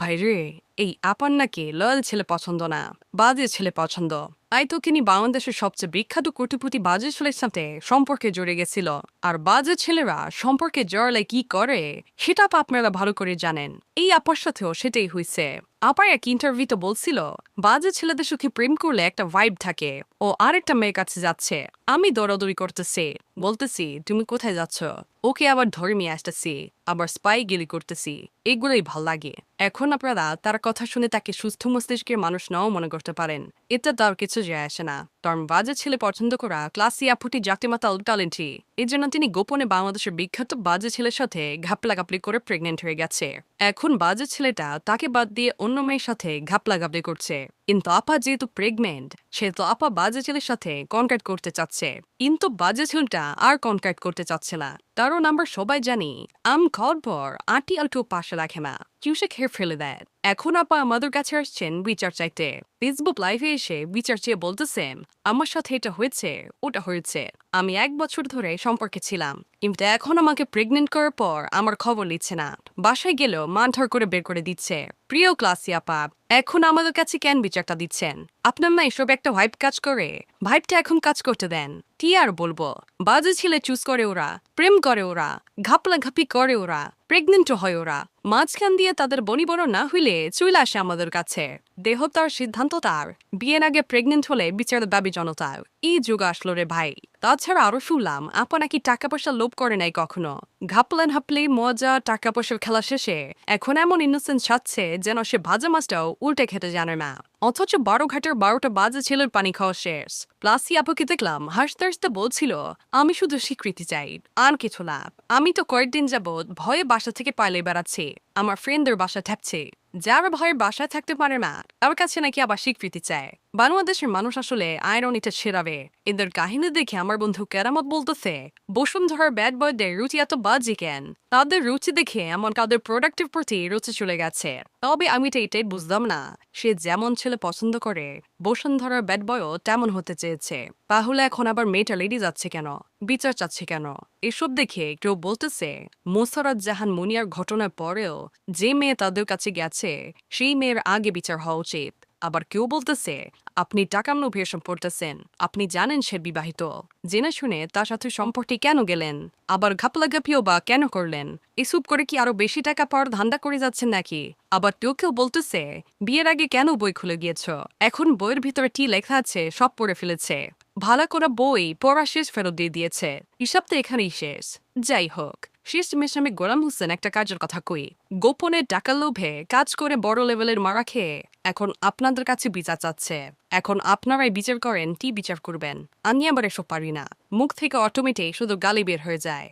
ভাইরে, এই আপার নাকি লয়াল ছেলে পছন্দ না, বাজে ছেলে পছন্দ। তাই তো তিনি বাংলাদেশের সবচেয়ে বিখ্যাত কোটিপতি বাজে ছেলের সাথে সম্পর্কে জড়ে গেছিল। আর বাজে ছেলেরা সম্পর্কে জড়ালে কি করে সেটা আপনারা ভালো করে জানেন। এই আপার সাথেও সেটাই হয়েছে। আপার এক ইন্টারভিউতে বলছিল, বাজে ছেলেদের সুখে প্রেম করলে একটা ভাইব থাকে। ও আরেকটা মেয়ের কাছে যাচ্ছে, আমি দৌড়াদৌড়ি করতেছি, বলতেছি তুমি কোথায় যাচ্ছ, ওকে আবার ধরে নিয়ে আসতেছি, আবার স্পাই গিলি করতেছি। এগুলোই ভাল লাগে। এখন আপনারা তার কথা শুনে তাকে সুস্থ মস্তিষ্কের মানুষ নাও মনে করতে পারেন, এটা তার কিছু যায় আসে না। তার বাজে ছেলে পছন্দ করা ক্লাসি আপুটি জাতিমাতা ট্যালেন্টি। এই জন্য তিনি গোপনে বাংলাদেশের বিখ্যাত বাজে ছেলের সাথে ঘাপলাঘাপলি করে প্রেগনেন্ট হয়ে গেছে। এখন বাজে ছেলেটা তাকে বাদ দিয়ে অন্য মেয়ের সাথে ঘাপলাঘাপলি করছে। কিন্তু আপা যেহেতু প্রেগনেন্ট, সেহেতু আপা বাজে ছেলের সাথে কন্ট্যাক্ট করতে চাচ্ছে। কিন্তু বাজে ছেলেটা আর কন্ট্যাক্ট করতে চাচ্ছে না, কারণ আমরা সবাই জানি আম খাওয়ার পর আটি আলটু পাশে রাখে না, চুষে খেয়ে ফেলে দেয়। এখন আপা আমাদের কাছে আসছেন বিচার চাইতে। ফেসবুক লাইভে এসে বিচার চেয়ে বলতেছেন, আমার সাথে এটা হয়েছে, ওটা হয়েছে। আমি 1 বছর ধরে সম্পর্কে ছিলাম, কিন্তু এখন আমাকে প্রেগনেন্ট করার পর আমার খবর নিচ্ছে না, বাসায় গেলেও মারধর করে বের করে দিচ্ছে। প্রিয় ক্লাসি আপা, এখন আমাদের কাছে কেন বিচারটা দিচ্ছেন? আপনার না এসব একটা ভাইব কাজ করে? ভাইবটা এখন কাজ করতে দেন। কি আর বলবো, বাজে ছেলে চুজ করে ওরা, প্রেম করে ওরা, ঘাপলাঘাপি করে ওরা, প্রেগনেন্টও হয় ওরা। মাঝখান দিয়ে তাদের বনিবড় না হইলে চলে আসে আমাদের কাছে। দেহ তার সিদ্ধান্ত তার। বিয়ের আগে প্রেগনেন্ট হলে বিচারের দাবি জনতার। এই যুগ আসলো রে ভাই। তাছাড়া আরো শুনলাম আপা নাকি টাকা পয়সা লোভ করে নাই কখনো। ঘাপলেন হাপলি মজা টাকা পয়সার খেলা শেষে এখন এমন ইনোসেন্স ছাড়ছে যেন সে ভাজা মাছটাও উল্টে খেতে জানে না। অথচ 12 ঘাটের 12টা বাজে ছেলের পানি খাওয়া শেষ। প্লাসি আপুকে দেখলাম হাসতে হাসতে বলছিল, আমি শুধু স্বীকৃতি চাই, আর কিছু না। আমি তো কয়েকদিন যাবৎ ভয়ে বাসা থেকে পাইলে বেড়াচ্ছি, আমার ফ্রেন্ডদের বাসা ঠেপছি। যারা ভয়ের বাসায় থাকতে পারে না তার কাছে নাকি আবার স্বীকৃতি চায়। বাংলাদেশের মানুষ আসলে আয়রনিটা সেরাবে। এদের কাহিনী দেখে আমার বন্ধু কেরামত বলতেছে, বসুন্ধরার ব্যাড বয়দের রুচি এত বাজে কেন? তাদের রুচি দেখে এমন কাদের প্রোডাক্টের প্রতি রুচি চলে গেছে। তবে আমি তো এটাই বুঝলাম না, সে যেমন ছেলে পছন্দ করে বসুন্ধরার ব্যাড বয়ও তেমন হতে চেয়েছে। তাহলে এখন আবার মেয়েটা লেডি যাচ্ছে কেন, বিচার চাচ্ছে কেন? এসব দেখে কেউ বলতেছে, মোসাররত জাহান মুনিয়ার ঘটনার পরেও যে মেয়ে তাদের কাছে গেছে সেই মেয়ের আগে বিচার হওয়া উচিত। আবার কেউ বলতেছে, আপনি টাকার লোভে এসব পড়তেছেন, আপনি জানেন সে বিবাহিত, জেনে শুনে তার সাথে সম্পর্কে কেন গেলেন? আবার ঘাপলাঘাপিও বা কেন করলেন? এসব করে কি আরো বেশি টাকা পাওয়ার ধান্দা করে যাচ্ছেন নাকি? আবার কেউ কেউ বলতেছে, বিয়ের আগে কেন বই খুলে গিয়েছ? এখন বইয়ের ভিতরে কি লেখা আছে সব পড়ে ফেলেছে। ভালো করা বই পড়া শেষ ফেরত দিয়ে দিয়েছে। হিসাব তো এখানেই শেষ। যাই হোক, শেষ মেশে আমি গোলাম হোসেন একটা কাজের কথা কই। গোপনে টাকার লোভে কাজ করে বড় লেভেলের মারা খেয়ে এখন আপনাদের কাছে বিচার চাচ্ছে। এখন আপনারাই বিচার করেন কি বিচার করবেন। আমি আবার এসব পারি না, মুখ থেকে অটোমেটিক শুধু গালি বের হয়ে যায়।